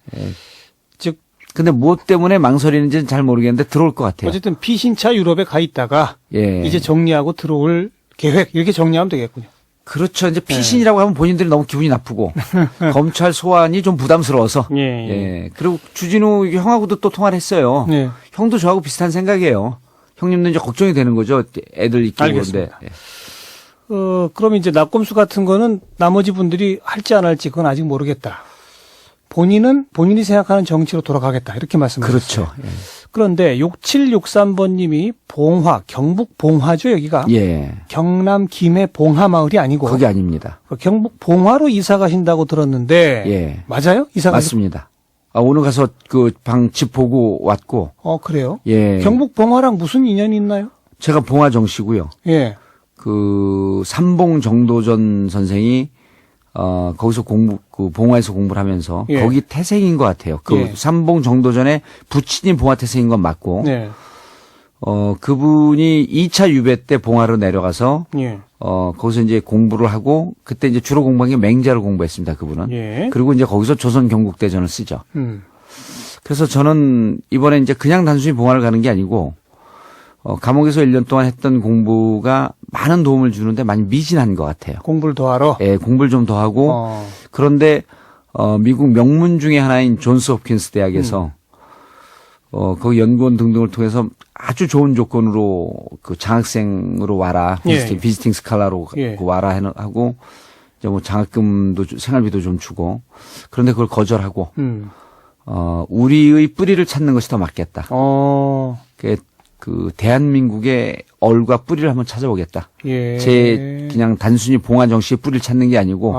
즉 근데 무엇 때문에 망설이는지는 잘 모르겠는데 들어올 것 같아요. 어쨌든 피신차 유럽에 가 있다가 이제 정리하고 들어올 계획 이렇게 정리하면 되겠군요. 그렇죠. 이제 피신이라고 하면 본인들이 너무 기분이 나쁘고 검찰 소환이 좀 부담스러워서. 예. 그리고 주진우 형하고도 또 통화를 했어요. 형도 저하고 비슷한 생각이에요. 형님도 이제 걱정이 되는 거죠. 애들 있고 그런데. 그럼 이제 낙검수 같은 거는 나머지 분들이 할지 안 할지 그건 아직 모르겠다. 본인이 생각하는 정치로 돌아가겠다. 이렇게 말씀하셨어요. 그렇죠. 예. 그런데 6763번님이 경북 봉화죠, 여기가. 예. 경남 김해 봉화 마을이 아니고. 거기 아닙니다. 경북 봉화로 이사 가신다고 들었는데. 예. 맞아요? 이사 맞습니다. 오늘 가서 집 보고 왔고. 그래요? 예. 경북 봉화랑 무슨 인연이 있나요? 제가 봉화 정씨고요. 예. 삼봉 정도전 선생이 거기서 봉화에서 공부를 하면서 거기 태생인 것 같아요. 삼봉 정도전에 부친인 봉화 태생인 건 맞고. 그분이 2차 유배 때 봉화로 내려가서 거기서 이제 공부를 하고 그때 이제 주로 공부한 게 맹자를 공부했습니다. 그분은. 그리고 이제 거기서 조선 경국대전을 쓰죠. 그래서 저는 이번에 이제 그냥 단순히 봉화를 가는 게 아니고 감옥에서 1년 동안 했던 공부가 많은 도움을 주는데 많이 미진한 것 같아요. 공부를 더 하러? 예, 공부를 좀 더 하고. 그런데, 미국 명문 중에 하나인 존스 홉킨스 대학에서, 거기 연구원 등등을 통해서 아주 좋은 조건으로 장학생으로 와라. 비지팅 스칼라로 와라 하고, 이제 뭐 장학금도, 생활비도 좀 주고. 그런데 그걸 거절하고, 우리의 뿌리를 찾는 것이 더 맞겠다. 대한민국의 얼과 뿌리를 한번 찾아보겠다. 제 그냥 단순히 봉화 씨의 뿌리를 찾는 게 아니고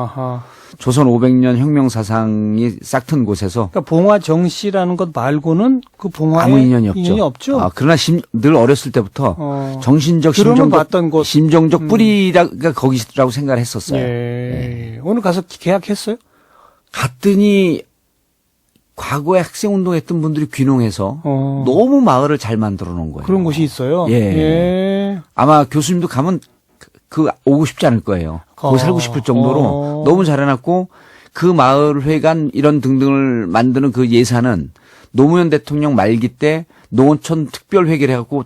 조선 500년 혁명 사상이 싹튼 곳에서 그러니까 봉화 정씨라는 것 말고는 그 봉화에 아무 인연이 없죠. 그러나 늘 어렸을 때부터 정신적 심정적 뿌리가 거기라고 생각을 했었어요. 오늘 가서 계약했어요? 갔더니 과거에 학생운동했던 분들이 귀농해서 너무 마을을 잘 만들어 놓은 거예요. 그런 곳이 있어요? 아마 교수님도 가면 오고 싶지 않을 거예요. 거기 살고 싶을 정도로 너무 잘 해놨고 그 마을회관 이런 등등을 만드는 그 예산은 노무현 대통령 말기 때 농어촌 특별회계를 해갖고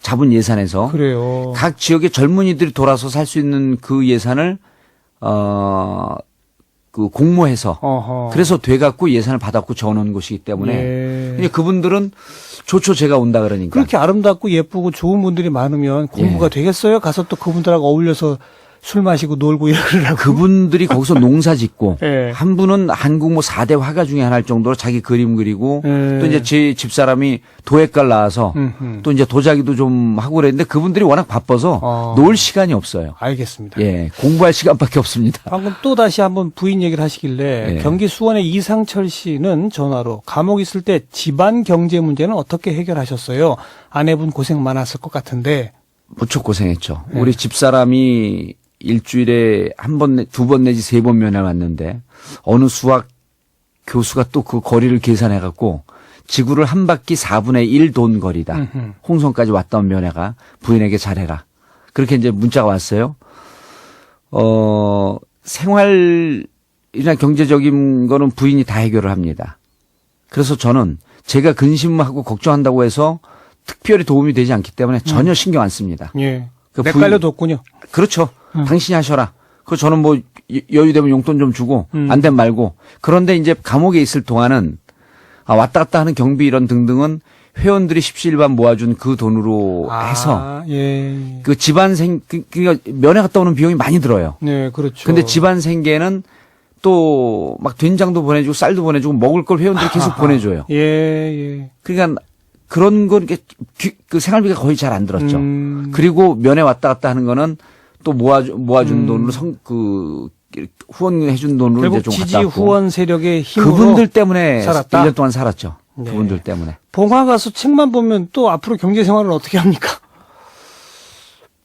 잡은 예산에서 그래요. 각 지역의 젊은이들이 돌아서 살 수 있는 그 예산을 공모해서 그래서 돼갖고 예산을 받았고 적어놓은 곳이기 때문에 근데 그분들은 좋죠. 제가 온다 그러니까 그렇게 아름답고 예쁘고 좋은 분들이 많으면 공부가 되겠어요? 가서 또 그분들하고 어울려서 술 마시고 놀고 이러려고. 그분들이 거기서 농사 짓고 예. 한 분은 한국 뭐 4대 화가 중에 하나일 정도로 자기 그림 그리고 예. 또 이제 제 집사람이 도예과를 나와서 또 이제 도자기도 좀 하고 그랬는데 그분들이 워낙 바빠서 놀 시간이 없어요. 알겠습니다. 예, 공부할 시간밖에 없습니다. 방금 또 다시 한번 부인 얘기를 하시길래 예. 경기 수원의 이상철 씨는 전화로 감옥 있을 때 집안 경제 문제는 어떻게 해결하셨어요? 아내분 고생 많았을 것 같은데. 무척 고생했죠. 네. 우리 집사람이 일주일에 한 번, 두 번 내지 세 번 면회 왔는데 어느 수학 교수가 또 그 거리를 계산해 갖고 지구를 한 바퀴 4분의 1 돈 거리다. 음흠. 홍성까지 왔던 면회가 부인에게 잘해라. 그렇게 이제 문자가 왔어요. 생활이나 경제적인 거는 부인이 다 해결을 합니다. 그래서 저는 제가 근심하고 걱정한다고 해서 특별히 도움이 되지 않기 때문에 전혀 신경 안 씁니다. 예. 그 헷갈려뒀군요. 그렇죠. 당신이 하셔라. 그 저는 뭐 여유되면 용돈 좀 주고 안 되면 말고. 그런데 이제 감옥에 있을 동안은 왔다 갔다 하는 경비 이런 등등은 회원들이 십시일반 모아준 그 돈으로 해서 예. 그 집안 그러니까 면회 갔다 오는 비용이 많이 들어요. 네, 그렇죠. 근데 집안 생계는 또 막 된장도 보내주고 쌀도 보내주고 먹을 걸 회원들이 계속 보내줘요. 예, 예. 그러니까 그런 건 그 생활비가 거의 잘 안 들었죠. 그리고 면회 왔다 갔다 하는 거는 또 모아준 돈으로 후원해준 돈으로 결국 이제 좀 지지 갔다 왔고. 후원 세력의 힘으로 그분들 때문에 살았다? 1년 동안 살았죠. 네. 그분들 때문에. 봉화 가서 책만 보면 또 앞으로 경제 생활을 어떻게 합니까?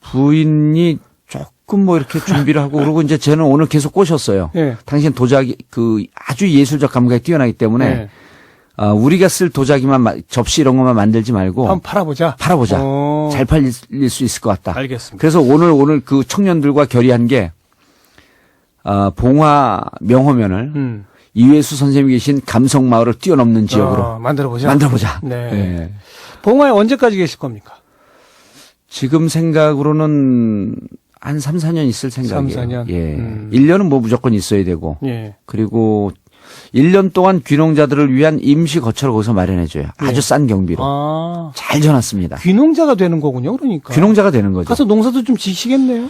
부인이 조금 뭐 이렇게 준비를 하고 그러고 이제 쟤는 오늘 계속 꼬셨어요. 예. 당신 도자기 아주 예술적 감각이 뛰어나기 때문에 예. 우리가 쓸 도자기만 접시 이런 것만 만들지 말고 한번 팔아보자. 팔아보자. 잘 팔릴 수 있을 것 같다. 알겠습니다. 그래서 오늘 그 청년들과 결의한 게 봉화 명호면을 이회수 선생님이 계신 감성마을을 뛰어넘는 지역으로 만들어보자. 네. 네. 봉화에 언제까지 계실 겁니까? 지금 생각으로는 한 3, 4년 있을 생각이에요. 3, 4년? 예. 1년은 뭐 무조건 있어야 되고. 예. 그리고 1년 동안 귀농자들을 위한 임시 거처를 거기서 마련해줘요. 아주 싼 경비로. 잘 져놨습니다. 귀농자가 되는 거군요, 그러니까. 귀농자가 되는 거죠. 가서 농사도 좀 지시겠네요.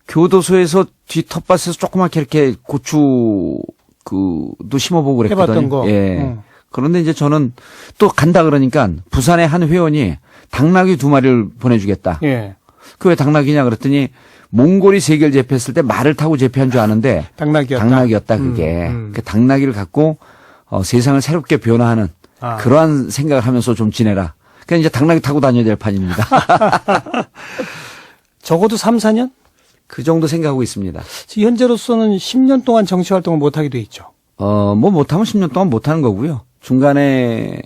교도소에서 뒤 텃밭에서 조그맣게 이렇게 고추 도 심어보고 그랬거든요. 해봤던 거. 예. 그런데 이제 저는 또 간다 그러니까 부산의 한 회원이 당나귀 2마리를 보내주겠다. 예. 그 왜 당나귀냐 그랬더니 몽골이 세계를 제패했을 때 말을 타고 제패한 줄 아는데 당나귀였다 그게. 그 당나귀를 갖고 세상을 새롭게 변화하는 그러한 생각을 하면서 좀 지내라. 그냥 이제 당나귀 타고 다녀야 될 판입니다. 적어도 3, 4년? 그 정도 생각하고 있습니다. 현재로서는 10년 동안 정치 활동을 못하게 돼 있죠. 뭐 못하면 10년 동안 못하는 거고요. 중간에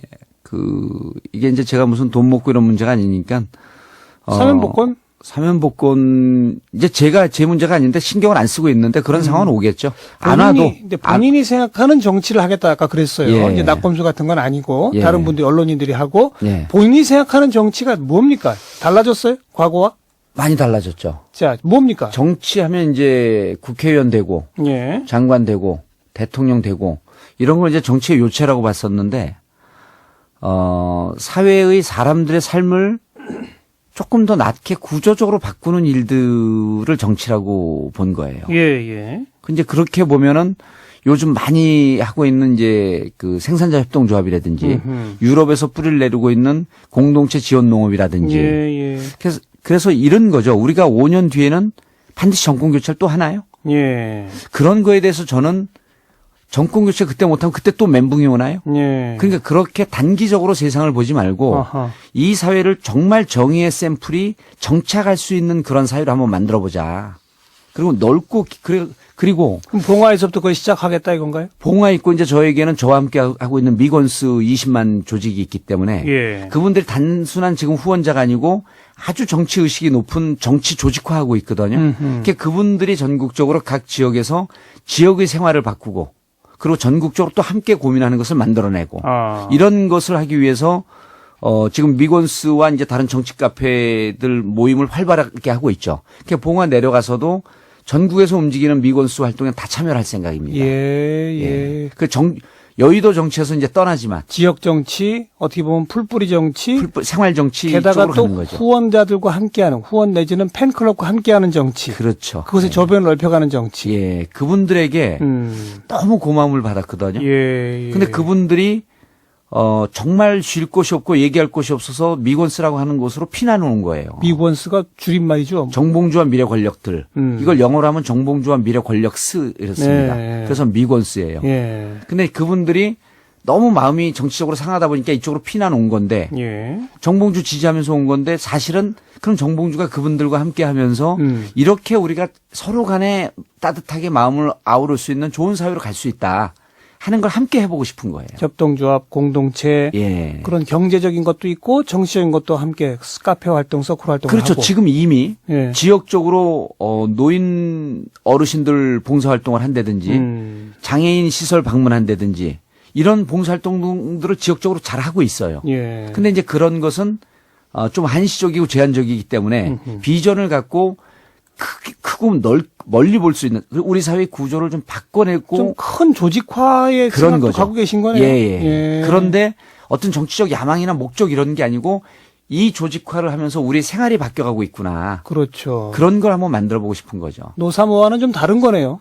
이게 이제 제가 무슨 돈 먹고 이런 문제가 아니니까. 사면복권? 사면복권, 이제 제 문제가 아닌데 신경을 안 쓰고 있는데 그런 상황은 오겠죠. 안 와도. 근데 본인이 생각하는 정치를 하겠다 아까 그랬어요. 예. 이제 낙검수 같은 건 아니고 예. 다른 분들이 언론인들이 하고 예. 본인이 생각하는 정치가 뭡니까? 달라졌어요? 과거와? 많이 달라졌죠. 자, 뭡니까? 정치하면 이제 국회의원 되고 예. 장관 되고 대통령 되고 이런 걸 이제 정치의 요체라고 봤었는데 사회의 사람들의 삶을 조금 더 낮게 구조적으로 바꾸는 일들을 정치라고 본 거예요. 예, 예. 근데 그렇게 보면은 요즘 많이 하고 있는 이제 그 생산자 협동조합이라든지 유럽에서 뿌리를 내리고 있는 공동체 지원 농업이라든지 예, 예. 그래서 이런 거죠. 우리가 5년 뒤에는 반드시 정권 교체를 또 하나요? 예. 그런 거에 대해서 저는 정권 교체 그때 못하면 그때 또 멘붕이 오나요? 예. 그러니까 그렇게 단기적으로 세상을 보지 말고 아하. 이 사회를 정말 정의의 샘플이 정착할 수 있는 그런 사회로 한번 만들어보자. 그리고 넓고 그리고 그럼 봉화에서부터 그걸 시작하겠다 이건가요? 봉화 있고 이제 저에게는 저와 함께 하고 있는 미건스 20만 조직이 있기 때문에 예. 그분들이 단순한 지금 후원자가 아니고 아주 정치 의식이 높은 정치 조직화하고 있거든요. 그러니까 그분들이 전국적으로 각 지역에서 지역의 생활을 바꾸고 그리고 전국적으로 또 함께 고민하는 것을 만들어내고 이런 것을 하기 위해서 지금 미건스와 이제 다른 정치 카페들 모임을 활발하게 하고 있죠. 그러니까 봉화 내려가서도 전국에서 움직이는 미건스 활동에 다 참여할 생각입니다. 예, 예. 여의도 정치에서 이제 떠나지만 지역 정치, 어떻게 보면 풀뿌리 정치, 생활 정치 게다가 쪽으로 또 가는 거죠. 후원자들과 함께하는 후원 내지는 팬클럽과 함께하는 정치. 그렇죠. 그것의 저변을 넓혀가는 정치. 예, 그분들에게 너무 고마움을 받았거든요. 예, 예. 근데 그분들이 정말 쉴 곳이 없고 얘기할 곳이 없어서 미건스라고 하는 곳으로 피난오는 거예요. 미건스가 줄임말이죠. 정봉주와 미래 권력들. 이걸 영어로 하면 정봉주와 미래 권력스 이렇습니다. 네. 그래서 미건스예요. 예. 근데 그분들이 너무 마음이 정치적으로 상하다 보니까 이쪽으로 피난 온 건데 예. 정봉주 지지하면서 온 건데 사실은 그럼 정봉주가 그분들과 함께 하면서 이렇게 우리가 서로 간에 따뜻하게 마음을 아우를 수 있는 좋은 사회로 갈 수 있다 하는 걸 함께 해보고 싶은 거예요. 협동조합, 공동체, 예. 그런 경제적인 것도 있고 정치적인 것도 함께 카페 활동, 서클 활동을 그렇죠. 하고. 지금 이미 예. 지역적으로 노인 어르신들 봉사활동을 한다든지 장애인 시설 방문한다든지 이런 봉사활동들을 지역적으로 잘 하고 있어요. 예. 근데 이제 그런 것은 좀 한시적이고 제한적이기 때문에 비전을 갖고 크고 멀리 볼 수 있는 우리 사회 구조를 좀 바꿔내고 좀 큰 조직화의 그런 생각도 거죠. 가고 계신 거네요. 예. 그런데 어떤 정치적 야망이나 목적 이런 게 아니고 이 조직화를 하면서 우리 생활이 바뀌어가고 있구나. 그렇죠. 그런 걸 한번 만들어 보고 싶은 거죠. 노사모와는 좀 다른 거네요.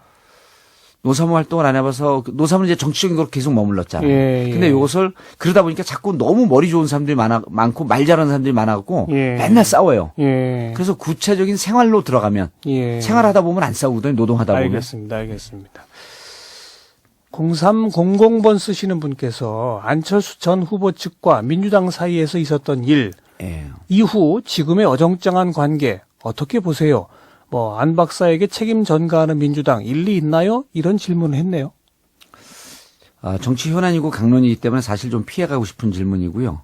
노사모 활동을 안 해봐서 노사모는 이제 정치적인 걸 계속 머물렀잖아요. 예, 예. 근데 이것을 그러다 보니까 자꾸 너무 머리 좋은 사람들이 많고 말 잘하는 사람들이 많아갖고 예. 맨날 싸워요. 예. 그래서 구체적인 생활로 들어가면 예. 생활하다 보면 안 싸우거든요. 노동하다 보면. 알겠습니다. 0300번 쓰시는 분께서 안철수 전 후보 측과 민주당 사이에서 있었던 일, 예. 이후 지금의 어정쩡한 관계 어떻게 보세요? 안 박사에게 책임 전가하는 민주당 일리 있나요? 이런 질문을 했네요. 정치 현안이고 강론이기 때문에 사실 좀 피해가고 싶은 질문이고요.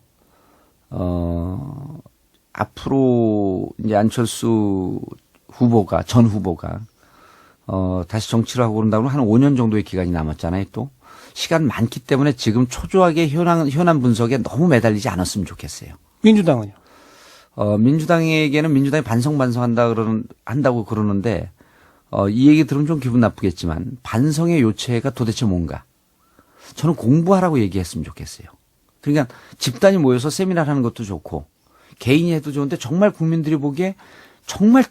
앞으로 이제 안철수 후보가 전 후보가 다시 정치를 하고 그런다고 한 5년 정도의 기간이 남았잖아요. 또 시간 많기 때문에 지금 초조하게 현안 분석에 너무 매달리지 않았으면 좋겠어요. 민주당은요? 민주당에게는 민주당이 한다고 그러는데 이 얘기 들으면 좀 기분 나쁘겠지만 반성의 요체가 도대체 뭔가? 저는 공부하라고 얘기했으면 좋겠어요. 그러니까 집단이 모여서 세미나를 하는 것도 좋고 개인이 해도 좋은데 정말 국민들이 보기에 정말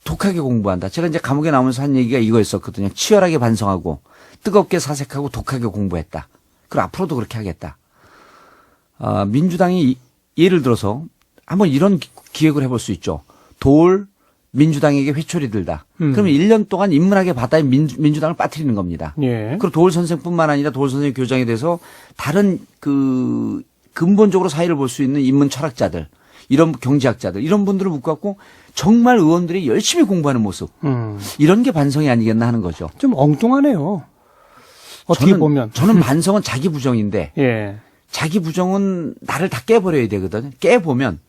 독하게 공부한다. 제가 이제 감옥에 나오면서 한 얘기가 이거였었거든요. 치열하게 반성하고 뜨겁게 사색하고 독하게 공부했다. 그리고 앞으로도 그렇게 하겠다. 민주당이 예를 들어서 한번 이런 기획을 해볼 수 있죠. 돌 민주당에게 회초리 들다. 그러면 1년 동안 인문학의 바다에 민주당을 빠뜨리는 겁니다. 예. 그리고 도울 선생뿐만 아니라 도울 선생 교장에 대해서 다른 근본적으로 사회를 볼 수 있는 인문 철학자들, 이런 경제학자들, 이런 분들을 묶어갖고 정말 의원들이 열심히 공부하는 모습. 이런 게 반성이 아니겠나 하는 거죠. 좀 엉뚱하네요. 어떻게 보면. 저는 반성은 자기 부정인데 예. 자기 부정은 나를 다 깨버려야 되거든요. 깨보면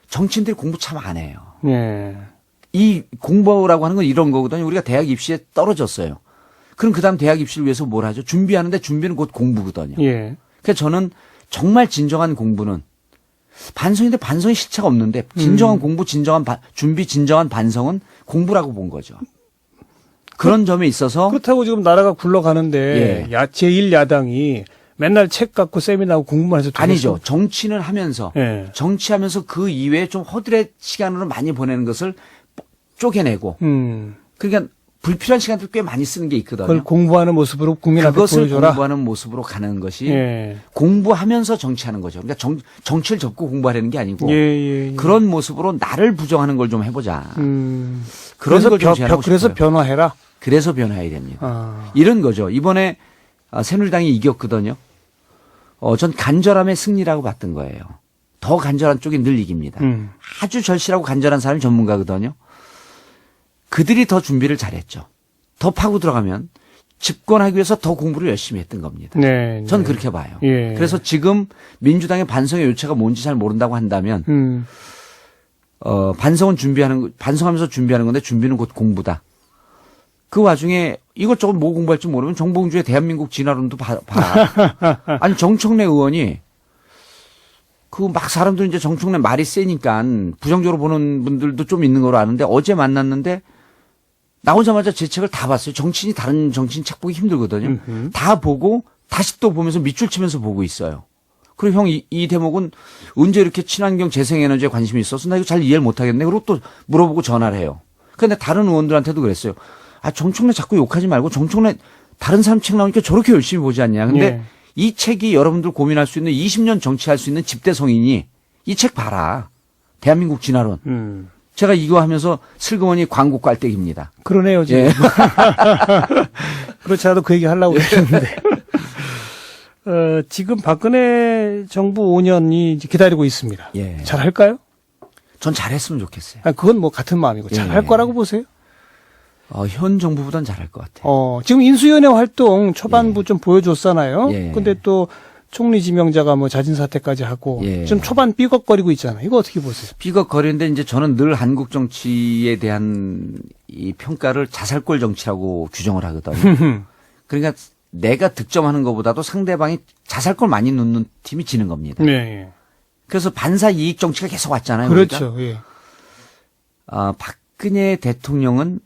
정치인들이 공부 참 안 해요. 예. 이 공부라고 하는 건 이런 거거든요. 우리가 대학 입시에 떨어졌어요. 그럼 그다음 대학 입시를 위해서 뭘 하죠? 준비하는데 준비는 곧 공부거든요. 예. 그래서 저는 정말 진정한 공부는 반성인데 반성의 실체가 없는데 진정한 공부, 진정한 준비, 진정한 반성은 공부라고 본 거죠. 그런 점에 있어서 그렇다고 지금 나라가 굴러가는데 제1야당이 맨날 책 갖고 세미나하고 공부만 해서 아니죠. 정치는 하면서 예. 정치하면서 그 이외에 좀 허드렛 시간으로 많이 보내는 것을 쪼개내고 그러니까 불필요한 시간들 꽤 많이 쓰는 게 있거든요. 그걸 공부하는 모습으로 국민 앞에 그것을 보여줘라. 공부하는 모습으로 가는 것이 예. 공부하면서 정치하는 거죠. 그러니까 정치를 접고 공부하려는 게 아니고 예. 그런 모습으로 나를 부정하는 걸 좀 해보자. 그런 그래서 걸 좀 제안하고 그래서 싶어요. 변화해라. 그래서 변화해야 됩니다. 아. 이런 거죠. 이번에 새누리당이 이겼거든요. 전 간절함의 승리라고 봤던 거예요. 더 간절한 쪽이 늘 이깁니다. 아주 절실하고 간절한 사람이 전문가거든요. 그들이 더 준비를 잘했죠. 더 파고 들어가면 집권하기 위해서 더 공부를 열심히 했던 겁니다. 네. 전 그렇게 봐요. 예. 그래서 지금 민주당의 반성의 요체가 뭔지 잘 모른다고 한다면 반성하면서 준비하는 건데 준비는 곧 공부다. 그 와중에 이것저것 뭐 공부할지 모르면 정봉주의 대한민국 진화론도 봐. 아니 정청래 의원이 막 사람들은 이제 정청래 말이 세니까 부정적으로 보는 분들도 좀 있는 걸로 아는데 어제 만났는데 나오자마자 제 책을 다 봤어요. 다른 정치인 책 보기 힘들거든요. 다 보고 다시 또 보면서 밑줄 치면서 보고 있어요. 그리고 형, 이 대목은 언제 이렇게 친환경 재생에너지에 관심이 있어서 나 이거 잘 이해를 못하겠네. 그리고 또 물어보고 전화를 해요. 근데 다른 의원들한테도 그랬어요. 아, 정청래 자꾸 욕하지 말고 정청래 다른 사람 책 나오니까 저렇게 열심히 보지 않냐. 근데 예. 이 책이 여러분들 고민할 수 있는 20년 정치할 수 있는 집대 성인이 이 책 봐라. 대한민국 진화론. 제가 이거 하면서 슬그머니 광고 깔때기입니다. 그러네요, 지금. 예. 그렇지 않아도 그 얘기 하려고 그랬는데. 지금 박근혜 정부 5년이 이제 기다리고 있습니다. 예. 잘 할까요? 전 잘했으면 좋겠어요. 아, 그건 뭐 같은 마음이고. 잘 할 예. 거라고 보세요? 현 정부보단 잘할 것 같아요. 지금 인수위원회 활동 초반부 좀 보여줬잖아요. 예. 근데 또 총리 지명자가 뭐 자진 사퇴까지 하고 예. 좀 초반 삐걱거리고 있잖아요. 이거 어떻게 보세요? 삐걱거리는데 이제 저는 늘 한국 정치에 대한 이 평가를 자살골 정치라고 규정을 하거든요. 그러니까 내가 득점하는 것보다도 상대방이 자살골 많이 넣는 팀이 지는 겁니다. 네. 그래서 반사 이익 정치가 계속 왔잖아요. 그렇죠. 우리가. 예. 박근혜 대통령은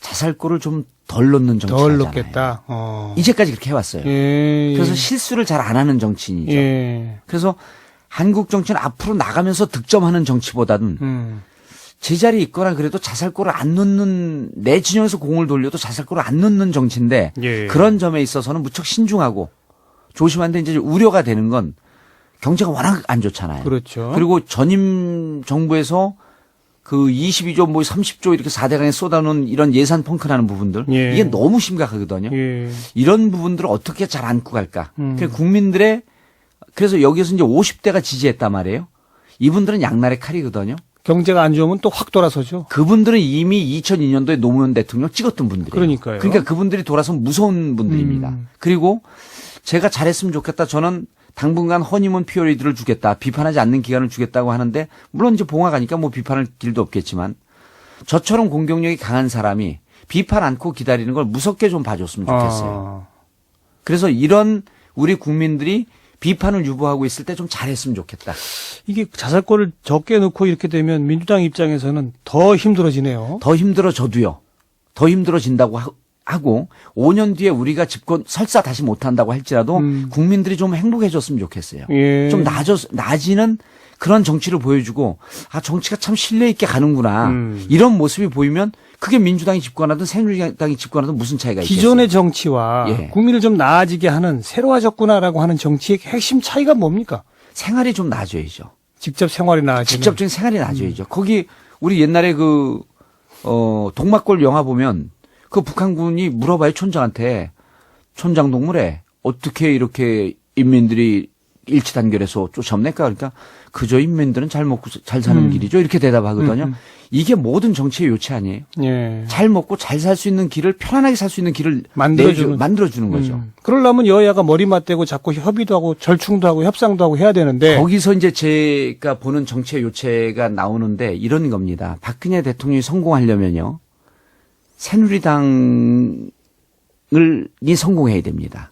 자살골을 좀 덜 넣는 덜 정치잖아요. 넣겠다. 이제까지 그렇게 해왔어요. 예. 그래서 실수를 잘 안 하는 정치인이죠. 예. 그래서 한국 정치는 앞으로 나가면서 득점하는 정치보다는 제자리에 있거나 그래도 자살골을 안 넣는 내 진영에서 공을 돌려도 자살골을 안 넣는 정치인데 예. 그런 점에 있어서는 무척 신중하고 조심한데 이제 우려가 되는 건 경제가 워낙 안 좋잖아요. 그렇죠. 그리고 전임 정부에서 그 22조 뭐 30조 이렇게 4대강에 쏟아놓은 이런 예산 펑크나는 부분들 예. 이게 너무 심각하거든요. 예. 이런 부분들을 어떻게 잘 안고 갈까? 국민들의 그래서 여기서 이제 50대가 지지했단 말이에요. 이분들은 양날의 칼이거든요. 경제가 안 좋으면 또 확 돌아서죠. 그분들은 이미 2002년도에 노무현 대통령 찍었던 분들이에요. 그러니까요. 그러니까 그분들이 돌아서면 무서운 분들입니다. 그리고 제가 잘했으면 좋겠다. 저는 당분간 허니문 피어리드를 주겠다. 비판하지 않는 기간을 주겠다고 하는데 물론 이제 봉화가니까 뭐 비판할 길도 없겠지만 저처럼 공격력이 강한 사람이 비판 않고 기다리는 걸 무섭게 좀 봐줬으면 좋겠어요. 그래서 이런 우리 국민들이 비판을 유보하고 있을 때 좀 잘했으면 좋겠다. 이게 자살골을 적게 넣고 이렇게 되면 민주당 입장에서는 더 힘들어지네요. 더 힘들어져도요. 더 힘들어진다고 하고 5년 뒤에 우리가 집권 설사 다시 못한다고 할지라도 국민들이 좀 행복해졌으면 좋겠어요. 예. 좀 나아지는 그런 정치를 보여주고 아 정치가 참 신뢰 있게 가는구나. 이런 모습이 보이면 그게 민주당이 집권하든 새누리당이 집권하든 무슨 차이가 있겠어요. 기존의 정치와 예. 국민을 좀 나아지게 하는 새로워졌구나라고 하는 정치의 핵심 차이가 뭡니까? 생활이 좀 나아져야죠. 직접 생활이 나아지는. 직접적인 생활이 나아져야죠. 거기 우리 옛날에 동막골 영화 보면 그 북한군이 물어봐요 촌장한테 촌장 동물에 어떻게 이렇게 인민들이 일치단결해서 쫓아옵니까? 그러니까 그저 인민들은 잘 먹고 잘 사는 길이죠. 이렇게 대답하거든요. 이게 모든 정치의 요체 아니에요? 예. 잘 먹고 잘 살 수 있는 길을 편안하게 살 수 있는 길을 만들어주는 거죠. 그러려면 여야가 머리 맞대고 자꾸 협의도 하고 절충도 하고 협상도 하고 해야 되는데 거기서 이제 제가 보는 정치의 요체가 나오는데 이런 겁니다. 박근혜 대통령이 성공하려면요. 새누리당이 성공해야 됩니다.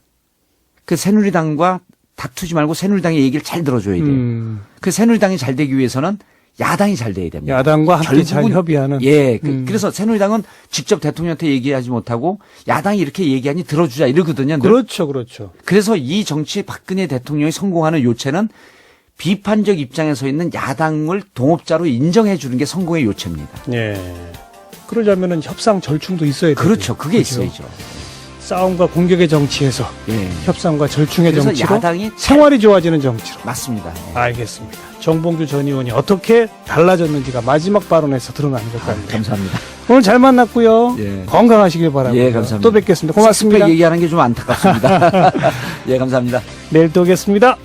그 새누리당과 다투지 말고 새누리당의 얘기를 잘 들어줘야 돼요. 그 새누리당이 잘 되기 위해서는 야당이 잘 돼야 됩니다. 야당과 함께 잘 협의하는. 예. 그래서 새누리당은 직접 대통령한테 얘기하지 못하고 야당이 이렇게 얘기하니 들어주자 이러거든요. 그렇죠. 그렇죠. 그래서 이 정치 박근혜 대통령이 성공하는 요체는 비판적 입장에 서 있는 야당을 동업자로 인정해 주는 게 성공의 요체입니다. 예. 그러려면은 협상 절충도 있어야 되죠. 그렇죠. 그게 그렇죠? 있어야죠. 싸움과 공격의 정치에서 예. 협상과 절충의 그래서 정치로 야당이 생활이 좋아지는 정치로. 맞습니다. 예. 알겠습니다. 정봉주 전 의원이 어떻게 달라졌는지가 마지막 발언에서 드러나는 것 같네요. 감사합니다. 오늘 잘 만났고요. 예. 건강하시길 바라고요. 예, 감사합니다. 또 뵙겠습니다. 고맙습니다. 얘기하는 게 좀 안타깝습니다. 예, 감사합니다. 내일 또 오겠습니다.